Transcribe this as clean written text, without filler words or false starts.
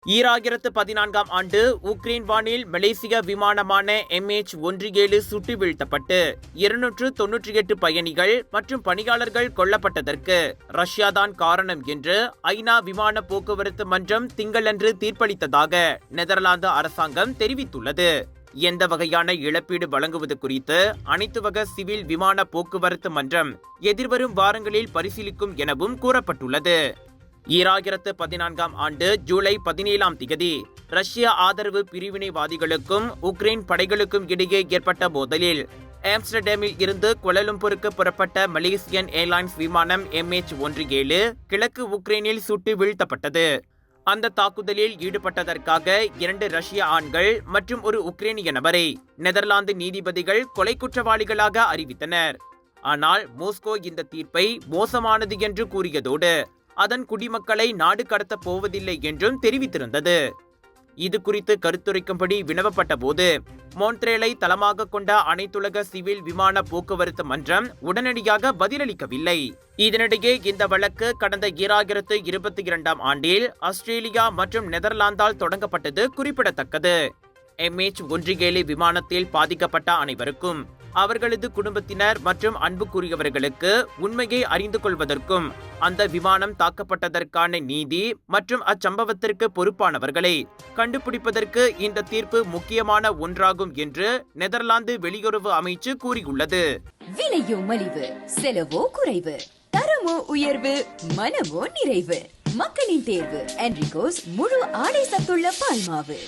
2014 ஆண்டு உக்ரைன் வானில் மலேசிய விமானமான MH17 சுட்டு வீழ்த்தப்பட்டு 298 பயணிகள் மற்றும் பணியாளர்கள் கொல்லப்பட்டதற்கு ரஷ்யாதான் காரணம் என்று ஐநா விமான போக்குவரத்து மன்றம் திங்களன்று தீர்ப்பளித்ததாக நெதர்லாந்து அரசாங்கம் தெரிவித்துள்ளது. எந்த வகையான இழப்பீடு வழங்குவது குறித்து அனைத்து வகை சிவில் விமான போக்குவரத்து மன்றம் எதிர்வரும் வாரங்களில் பரிசீலிக்கும் எனவும் கூறப்பட்டுள்ளது. 2014 ஆண்டு ஜூலை 17 ரஷ்ய ஆதரவு பிரிவினைவாதிகளுக்கும் உக்ரைன் படைகளுக்கும் இடையே ஏற்பட்ட மோதலில் ஆம்ஸ்டர்டாமில் இருந்து கோலாலம்பூருக்கு புறப்பட்ட மலேசியன் ஏர்லைன்ஸ் விமானம் MH17 கிழக்கு உக்ரைனில் சுட்டு வீழ்த்தப்பட்டது. அந்த தாக்குதலில் ஈடுபட்டதற்காக 2 ரஷ்ய ஆண்கள் மற்றும் ஒரு உக்ரைனிய நபரை நெதர்லாந்து நீதிபதிகள் கொலை குற்றவாளிகளாக அறிவித்தனர். ஆனால் மோஸ்கோ இந்த தீர்ப்பை மோசமானது என்று கூறியதோடு அதன் குடிமக்களை நாடு கடத்தப் போவதில்லை என்றும் தெரிவித்திருந்தது. இது குறித்து கருத்துரைக்கும்படி வினவப்பட்ட போது மோன்ட்ரேலை தளமாக கொண்ட அனைத்துலக சிவில் விமான போக்குவரத்து மன்றம் உடனடியாக பதிலளிக்கவில்லை. இதனிடையே இந்த வழக்கு கடந்த 2022 ஆண்டில் ஆஸ்திரேலியா மற்றும் நெதர்லாந்தால் தொடங்கப்பட்டது குறிப்பிடத்தக்கது. MH17 விமானத்தில் பாதிக்கப்பட்ட அனைவருக்கும் அவர்களது குடும்பத்தினர் மற்றும் அன்புக்குரியவர்களுக்கு உண்மையை அறிந்து கொள்வதற்கும் அந்த விமானம் தாக்கப்பட்டதற்கான நீதி மற்றும் அச்சம்பவத்திற்கு பொறுப்பானவர்களை கண்டுபிடிப்பதற்கு இந்த தீர்ப்பு முக்கியமான ஒன்றாகும் என்று நெதர்லாந்து வெளியுறவு அமைச்சு கூறியுள்ளது. விலையோ மலிவு, செலவோ குறைவு, தரமோ உயர்வு, மனமோ நிறைவு. மக்களின் தேர்வு என்ரிகோஸ் முழு ஆடை சத்துள்ள பால்மாவு.